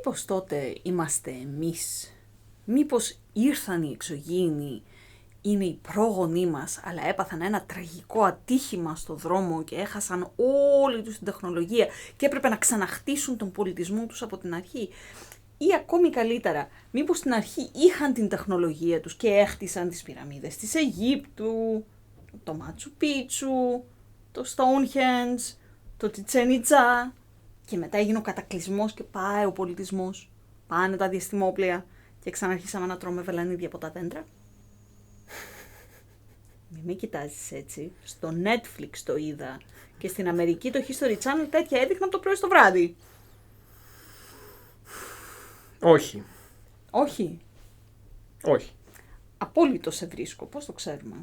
Μήπως τότε είμαστε εμείς, μήπως ήρθαν οι εξωγήινοι, είναι οι πρόγονοί μας, αλλά έπαθαν ένα τραγικό ατύχημα στο δρόμο και έχασαν όλη τους την τεχνολογία και έπρεπε να ξαναχτίσουν τον πολιτισμό τους από την αρχή. Ή ακόμη καλύτερα, μήπως στην αρχή είχαν την τεχνολογία τους και έχτισαν τις πυραμίδες της Αιγύπτου, το Μάτσου Πίτσου, το Stonehenge, το Τσιτσέν Ιτσά, και μετά έγινε ο κατακλυσμός και πάει ο πολιτισμός. Πάνε τα διαστημόπλια και ξαναρχίσαμε να τρώμε βελανίδια από τα δέντρα. Μην με κοιτάζεις έτσι. Στο Netflix το είδα και στην Αμερική το History Channel τέτοια έδειχναν από το πρωί στο βράδυ. Όχι. Όχι. Όχι. Απόλυτο σε βρίσκω. Πώς το ξέρουμε?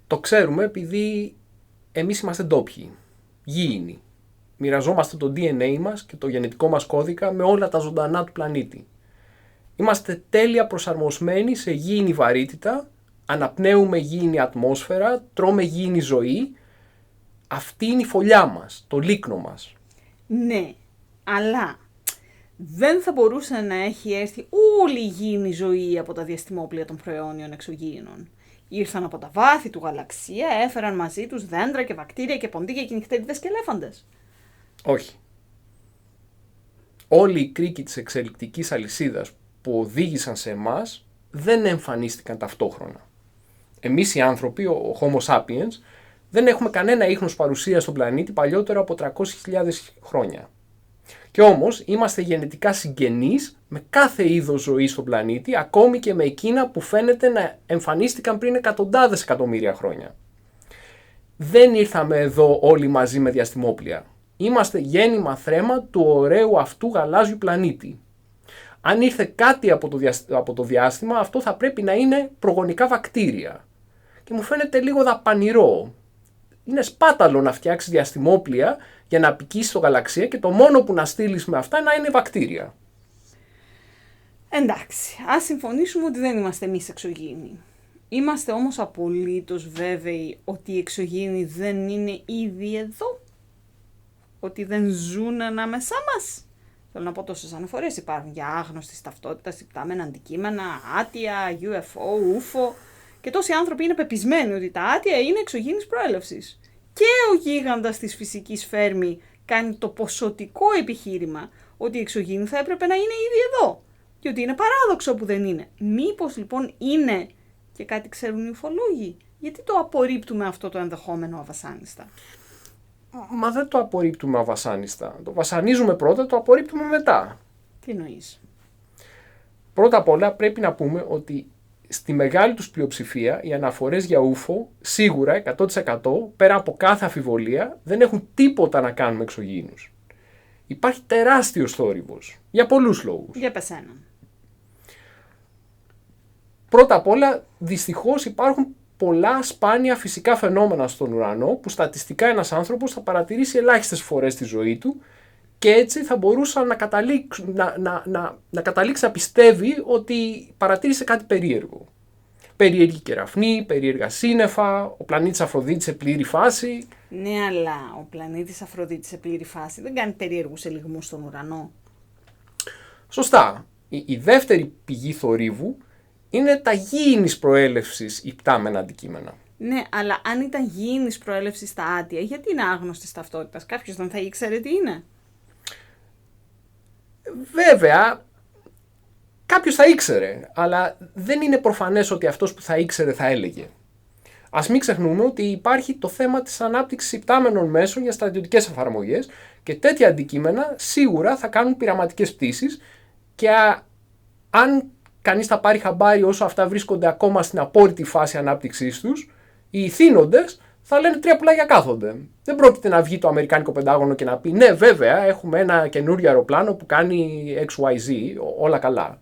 Το ξέρουμε επειδή εμείς είμαστε ντόπιοι, γήινοι. Μοιραζόμαστε το DNA μας και το γενετικό μας κώδικα με όλα τα ζωντανά του πλανήτη. Είμαστε τέλεια προσαρμοσμένοι σε γήινη βαρύτητα, αναπνέουμε γήινη ατμόσφαιρα, τρώμε γήινη ζωή. Αυτή είναι η φωλιά μας, το λίκνο μας. Ναι, αλλά δεν θα μπορούσε να έχει έρθει όλη η γήινη ζωή από τα διαστημόπλια των προαιώνιων εξωγήινων. Ήρθαν από τα βάθη του γαλαξία, έφεραν μαζί τους δέντρα και βακτήρια και ποντίκια και νυχτερίδες και ελέφαντες. Όχι. Όλοι οι κρίκοι της εξελικτικής αλυσίδας που οδήγησαν σε εμάς δεν εμφανίστηκαν ταυτόχρονα. Εμείς οι άνθρωποι, ο Homo sapiens, δεν έχουμε κανένα ίχνος παρουσίας στον πλανήτη παλιότερο από 300.000 χρόνια. Και όμως είμαστε γενετικά συγγενείς με κάθε είδος ζωής στον πλανήτη, ακόμη και με εκείνα που φαίνεται να εμφανίστηκαν πριν εκατοντάδες εκατομμύρια χρόνια. Δεν ήρθαμε εδώ όλοι μαζί με διαστημόπλια. Είμαστε γέννημα θρέμα του ωραίου αυτού γαλάζιου πλανήτη. Αν ήρθε κάτι από το διάστημα, αυτό θα πρέπει να είναι προγονικά βακτήρια. Και μου φαίνεται λίγο δαπανηρό. Είναι σπάταλο να φτιάξεις διαστημόπλια για να απικήσεις το γαλαξία και το μόνο που να στείλεις με αυτά να είναι βακτήρια. Εντάξει, ας συμφωνήσουμε ότι δεν είμαστε εμείς εξωγήινοι. Είμαστε όμως απολύτως βέβαιοι ότι οι εξωγήινοι δεν είναι ήδη εδώ? Ότι δεν ζουν ανάμεσά μας? Θέλω να πω, τόσες αναφορές υπάρχουν για άγνωστης ταυτότητας, υπτάμενα αντικείμενα, άτια, UFO, UFO, και τόσοι άνθρωποι είναι πεπισμένοι ότι τα άτια είναι εξωγήινης προέλευσης. Και ο γίγαντας της φυσικής Φέρμη κάνει το ποσοτικό επιχείρημα ότι οι εξωγήινοι θα έπρεπε να είναι ήδη εδώ και ότι είναι παράδοξο που δεν είναι. Μήπως λοιπόν είναι και κάτι ξέρουν οι ουφολόγοι? Γιατί το απορρίπτουμε αυτό το ενδεχόμενο αβασάνιστα? Μα δεν το απορρίπτουμε αβασάνιστα. Το βασανίζουμε πρώτα, το απορρίπτουμε μετά. Τι εννοείς? Πρώτα απ' όλα πρέπει να πούμε ότι στη μεγάλη τους πλειοψηφία οι αναφορές για UFO σίγουρα 100% πέρα από κάθε αμφιβολία δεν έχουν τίποτα να κάνουν με εξωγήινους. Υπάρχει τεράστιος θόρυβος για πολλούς λόγους. Για πες έναν. Πρώτα απ' όλα δυστυχώς υπάρχουν πολλά σπάνια φυσικά φαινόμενα στον ουρανό που στατιστικά ένας άνθρωπος θα παρατηρήσει ελάχιστες φορές στη ζωή του και έτσι θα μπορούσε να καταλήξει να πιστεύει ότι παρατήρησε κάτι περίεργο. Περίεργη κεραφνή, περίεργα σύννεφα, ο πλανήτης Αφροδίτη σε πλήρη φάση. Ναι, αλλά ο πλανήτης Αφροδίτη σε πλήρη φάση δεν κάνει περίεργους ελιγμούς στον ουρανό. Σωστά. Η δεύτερη πηγή θορύβου είναι τα γήινης προέλευσης υπτάμενα αντικείμενα. Ναι, αλλά αν ήταν γήινης προέλευσης τα άτια, γιατί είναι άγνωστης ταυτότητας? Κάποιος δεν θα ήξερε τι είναι? Βέβαια, κάποιος θα ήξερε, αλλά δεν είναι προφανές ότι αυτός που θα ήξερε θα έλεγε. Ας μην ξεχνούμε ότι υπάρχει το θέμα της ανάπτυξης υπτάμενων μέσων για στρατιωτικές εφαρμογές και τέτοια αντικείμενα σίγουρα θα κάνουν πειραματικές πτήσεις και αν κανείς θα πάρει χαμπάρι όσο αυτά βρίσκονται ακόμα στην απόρριτη φάση ανάπτυξής τους, οι ηθήνοντες θα λένε 3 πουλάκια κάθονται. Δεν πρόκειται να βγει το Αμερικάνικο Πεντάγωνο και να πει ναι, βέβαια, έχουμε ένα καινούριο αεροπλάνο που κάνει XYZ, όλα καλά.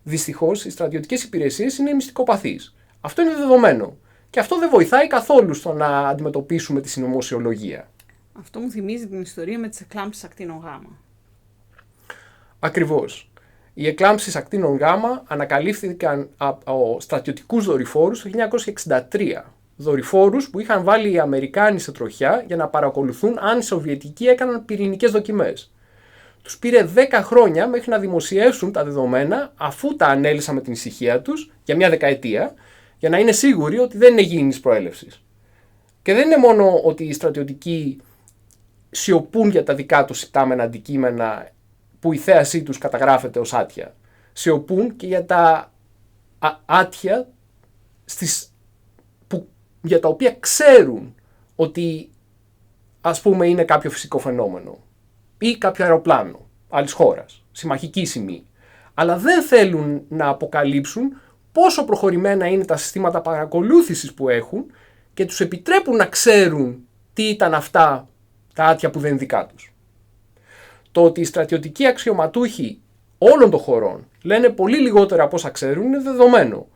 Δυστυχώς, οι στρατιωτικές υπηρεσίες είναι μυστικοπαθείς. Αυτό είναι δεδομένο. Και αυτό δεν βοηθάει καθόλου στο να αντιμετωπίσουμε τη συνωμοσιολογία. Αυτό μου θυμίζει την ιστορία με τις εκλάμψεις ακτίνων γάμα. Ακριβώς. Οι εκλάμψεις ακτίνων γάμα ανακαλύφθηκαν από στρατιωτικούς δορυφόρους το 1963. Δορυφόρους που είχαν βάλει οι Αμερικάνοι σε τροχιά για να παρακολουθούν αν οι Σοβιετικοί έκαναν πυρηνικές δοκιμές. Τους πήρε 10 χρόνια μέχρι να δημοσιεύσουν τα δεδομένα, αφού τα ανέλυσαν με την ησυχία τους για μια δεκαετία, για να είναι σίγουροι ότι δεν είναι γήινης προέλευσης. Και δεν είναι μόνο ότι οι στρατιωτικοί σιωπούν για τα δικά τους υπτάμενα αντικείμενα που η θέασή τους καταγράφεται ως άτια. Σιωπούν και για τα άτια για τα οποία ξέρουν ότι, ας πούμε, είναι κάποιο φυσικό φαινόμενο ή κάποιο αεροπλάνο άλλης χώρας, συμμαχική σημεία. Αλλά δεν θέλουν να αποκαλύψουν πόσο προχωρημένα είναι τα συστήματα παρακολούθησης που έχουν και τους επιτρέπουν να ξέρουν τι ήταν αυτά τα άτια που δεν είναι δικά τους. Το ότι οι στρατιωτικοί αξιωματούχοι όλων των χωρών λένε πολύ λιγότερα από όσα ξέρουν είναι δεδομένο.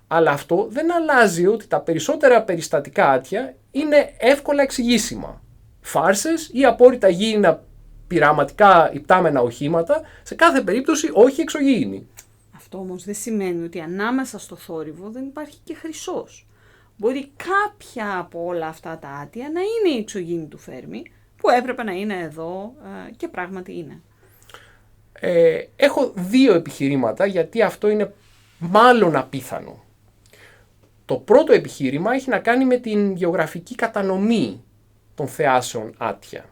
Αλλά αυτό δεν αλλάζει ότι τα περισσότερα περιστατικά άτια είναι εύκολα εξηγήσιμα. Φάρσες ή απόρριτα γήινα πειραματικά υπτάμενα οχήματα, σε κάθε περίπτωση όχι εξωγήινοι. Αυτό όμως δεν σημαίνει ότι ανάμεσα στο θόρυβο δεν υπάρχει και χρυσός. Μπορεί κάποια από όλα αυτά τα άτια να είναι η εξωγήινη του Φέρμη, που έπρεπε να είναι εδώ και πράγματι είναι. Έχω δύο επιχειρήματα γιατί αυτό είναι μάλλον απίθανο. Το πρώτο επιχείρημα έχει να κάνει με την γεωγραφική κατανομή των θεάσεων άτια.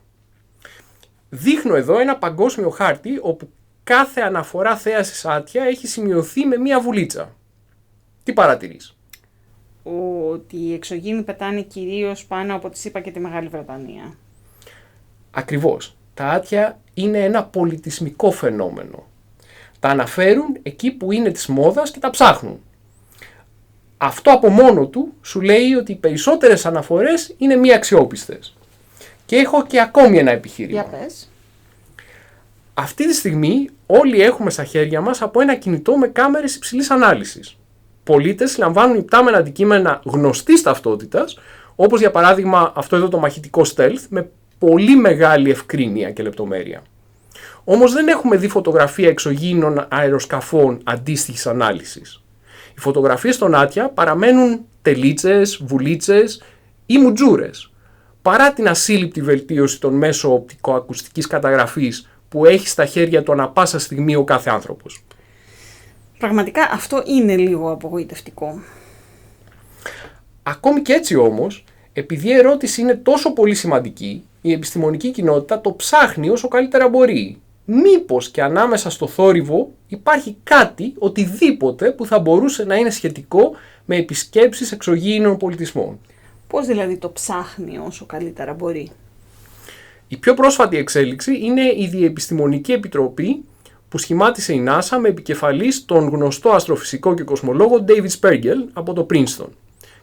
Δείχνω εδώ ένα παγκόσμιο χάρτη όπου κάθε αναφορά θέασης άτια έχει σημειωθεί με μία βουλίτσα. Τι παρατηρείς? Ότι οι εξωγήινοι πετάνε κυρίως πάνω από τη ΣΥΠΑ και τη Μεγάλη Βρετανία. Ακριβώς. Τα άτια είναι ένα πολιτισμικό φαινόμενο. Τα αναφέρουν εκεί που είναι της μόδας και τα ψάχνουν. Αυτό από μόνο του σου λέει ότι οι περισσότερες αναφορές είναι μη αξιόπιστες. Και έχω και ακόμη ένα επιχείρημα. Για πες. Αυτή τη στιγμή όλοι έχουμε στα χέρια μας από ένα κινητό με κάμερες υψηλής ανάλυσης. Πολίτες λαμβάνουν υπτάμενα αντικείμενα γνωστής ταυτότητας, όπως για παράδειγμα αυτό εδώ το μαχητικό stealth, με πολύ μεγάλη ευκρίνεια και λεπτομέρεια. Όμως δεν έχουμε δει φωτογραφία εξωγήινων αεροσκαφών αντίστοιχης ανάλυσης. Οι φωτογραφίες των άτια παραμένουν τελίτσες, βουλίτσες ή μουτζούρες, παρά την ασύλληπτη βελτίωση των μέσω οπτικοακουστικής καταγραφής που έχει στα χέρια του ανα πάσα στιγμή ο κάθε άνθρωπος. Πραγματικά αυτό είναι λίγο απογοητευτικό. Ακόμη και έτσι όμως, επειδή η ερώτηση είναι τόσο πολύ σημαντική, η επιστημονική κοινότητα το ψάχνει όσο καλύτερα μπορεί. Μήπως και ανάμεσα στο θόρυβο υπάρχει κάτι, οτιδήποτε που θα μπορούσε να είναι σχετικό με επισκέψεις εξωγήινων πολιτισμών. Πώς δηλαδή το ψάχνει όσο καλύτερα μπορεί? Η πιο πρόσφατη εξέλιξη είναι η Διεπιστημονική Επιτροπή που σχημάτισε η NASA με επικεφαλής τον γνωστό αστροφυσικό και κοσμολόγο David Spergel από το Princeton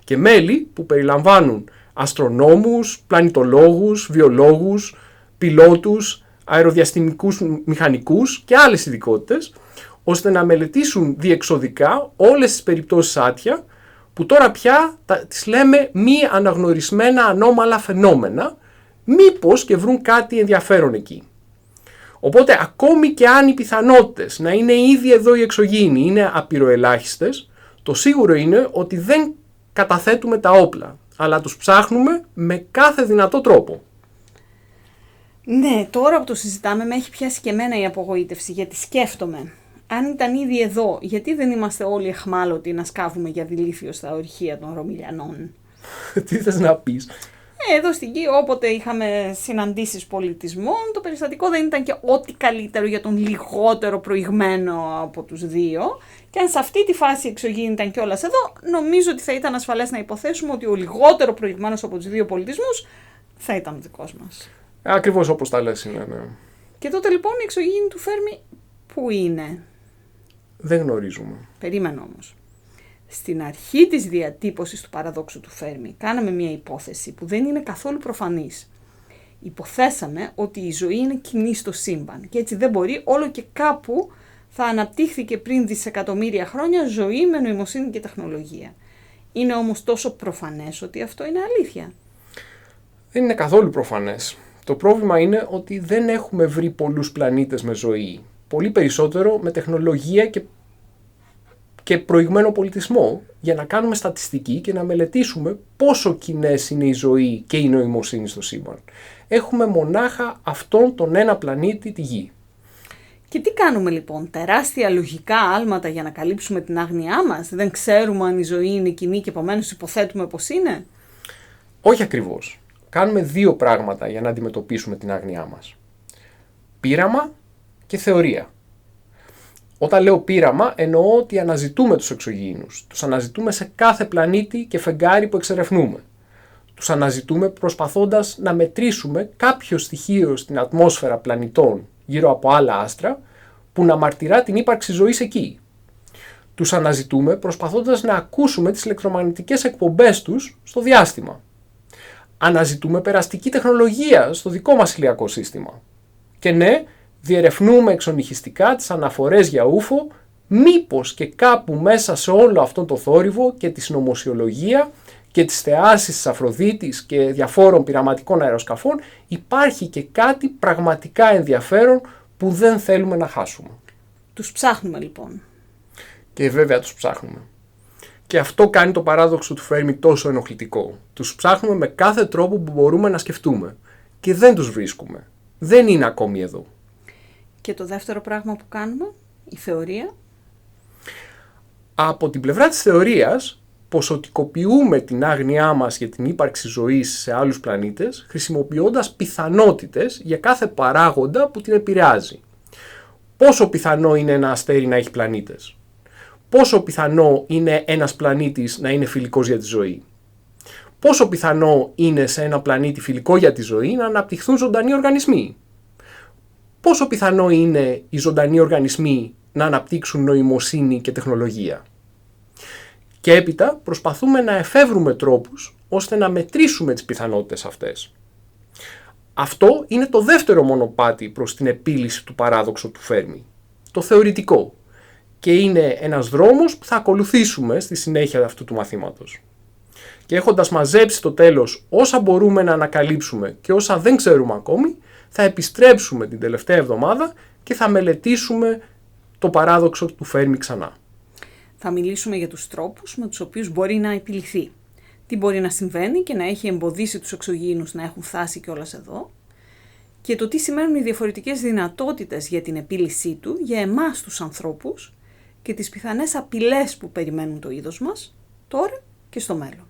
και μέλη που περιλαμβάνουν αστρονόμους, πλανητολόγους, βιολόγους, πιλότους, αεροδιαστημικούς μηχανικούς και άλλες ειδικότητες, ώστε να μελετήσουν διεξοδικά όλες τις περιπτώσεις άτια που τώρα πια τις λέμε μη αναγνωρισμένα ανώμαλα φαινόμενα, μήπως και βρουν κάτι ενδιαφέρον εκεί. Οπότε ακόμη και αν οι πιθανότητες να είναι ήδη εδώ οι εξωγήινοι είναι απειροελάχιστες, το σίγουρο είναι ότι δεν καταθέτουμε τα όπλα, αλλά τους ψάχνουμε με κάθε δυνατό τρόπο. Ναι, τώρα που το συζητάμε με έχει πιάσει και εμένα η απογοήτευση, γιατί σκέφτομαι. Αν ήταν ήδη εδώ, γιατί δεν είμαστε όλοι εχμάλωτοι να σκάβουμε για δηλήθιο στα ορυχεία των Ρωμιλιανών? Τι θες να πεις? Εδώ στην Κύπρο, όποτε είχαμε συναντήσεις πολιτισμών, το περιστατικό δεν ήταν και ό,τι καλύτερο για τον λιγότερο προηγμένο από τους δύο. Και αν σε αυτή τη φάση εξωγήινη ήταν κιόλας εδώ, νομίζω ότι θα ήταν ασφαλές να υποθέσουμε ότι ο λιγότερο προηγμένος από τους δύο πολιτισμούς θα ήταν ο δικός μας. Ακριβώς όπως τα λες είναι, ναι. Και τότε λοιπόν η εξωγήινη του Φέρμη πού είναι? Δεν γνωρίζουμε. Περίμενε όμως. Στην αρχή της διατύπωσης του παραδόξου του Φέρμη κάναμε μια υπόθεση που δεν είναι καθόλου προφανής. Υποθέσαμε ότι η ζωή είναι κοινή στο σύμπαν και έτσι δεν μπορεί, όλο και κάπου θα αναπτύχθηκε πριν δισεκατομμύρια χρόνια ζωή με νοημοσύνη και τεχνολογία. Είναι όμως τόσο προφανές ότι αυτό είναι αλήθεια? Δεν είναι καθόλου προφανές. Το πρόβλημα είναι ότι δεν έχουμε βρει πολλούς πλανήτες με ζωή. Πολύ περισσότερο με τεχνολογία και προηγμένο πολιτισμό για να κάνουμε στατιστική και να μελετήσουμε πόσο κοινές είναι η ζωή και η νοημοσύνη στο σύμπαν. Έχουμε μονάχα αυτόν τον ένα πλανήτη, τη Γη. Και τι κάνουμε λοιπόν, τεράστια λογικά άλματα για να καλύψουμε την άγνοιά μας? Δεν ξέρουμε αν η ζωή είναι κοινή και επομένως υποθέτουμε πως είναι? Όχι ακριβώς. Κάνουμε δύο πράγματα για να αντιμετωπίσουμε την άγνοιά μας. Πείραμα και θεωρία. Όταν λέω πείραμα, εννοώ ότι αναζητούμε τους εξωγήινους. Τους αναζητούμε σε κάθε πλανήτη και φεγγάρι που εξερευνούμε. Τους αναζητούμε προσπαθώντας να μετρήσουμε κάποιο στοιχείο στην ατμόσφαιρα πλανητών γύρω από άλλα άστρα που να μαρτυρά την ύπαρξη ζωής εκεί. Τους αναζητούμε προσπαθώντας να ακούσουμε τις ηλεκτρομαγνητικές εκπομπές τους στο διάστημα. Αναζητούμε περαστική τεχνολογία στο δικό μας ηλιακό σύστημα. Και ναι, διερευνούμε εξονυχιστικά τις αναφορές για UFO, μήπως και κάπου μέσα σε όλο αυτόν το θόρυβο και τη συνωμοσιολογία και τις θεάσεις της Αφροδίτης και διαφόρων πειραματικών αεροσκαφών υπάρχει και κάτι πραγματικά ενδιαφέρον που δεν θέλουμε να χάσουμε. Τους ψάχνουμε λοιπόν. Και βέβαια τους ψάχνουμε. Και αυτό κάνει το παράδοξο του Φέρμι τόσο ενοχλητικό. Τους ψάχνουμε με κάθε τρόπο που μπορούμε να σκεφτούμε. Και δεν τους βρίσκουμε. Δεν είναι ακόμη εδώ. Και το δεύτερο πράγμα που κάνουμε, η θεωρία. Από την πλευρά της θεωρίας, ποσοτικοποιούμε την άγνοιά μας για την ύπαρξη ζωής σε άλλους πλανήτες, χρησιμοποιώντας πιθανότητες για κάθε παράγοντα που την επηρεάζει. Πόσο πιθανό είναι ένα αστέρι να έχει πλανήτες? Πόσο πιθανό είναι ένας πλανήτης να είναι φιλικός για τη ζωή? Πόσο πιθανό είναι σε ένα πλανήτη φιλικό για τη ζωή να αναπτυχθούν ζωντανοί οργανισμοί? Πόσο πιθανό είναι οι ζωντανοί οργανισμοί να αναπτύξουν νοημοσύνη και τεχνολογία? Και έπειτα προσπαθούμε να εφεύρουμε τρόπους ώστε να μετρήσουμε τις πιθανότητες αυτές. Αυτό είναι το δεύτερο μονοπάτι προς την επίλυση του παράδοξου του Φέρμι. Το θεωρητικό. Και είναι ένας δρόμος που θα ακολουθήσουμε στη συνέχεια αυτού του μαθήματος. Και έχοντας μαζέψει στο τέλος όσα μπορούμε να ανακαλύψουμε και όσα δεν ξέρουμε ακόμη, θα επιστρέψουμε την τελευταία εβδομάδα και θα μελετήσουμε το παράδοξο του Φέρμι ξανά. Θα μιλήσουμε για τους τρόπους με τους οποίους μπορεί να επιληθεί. Τι μπορεί να συμβαίνει και να έχει εμποδίσει τους εξωγήινους να έχουν φτάσει κιόλας εδώ. Και το τι σημαίνουν οι διαφορετικές δυνατότητες για την επίλυσή του για εμάς τους ανθρώπους και τις πιθανές απειλές που περιμένουν το είδος μας τώρα και στο μέλλον.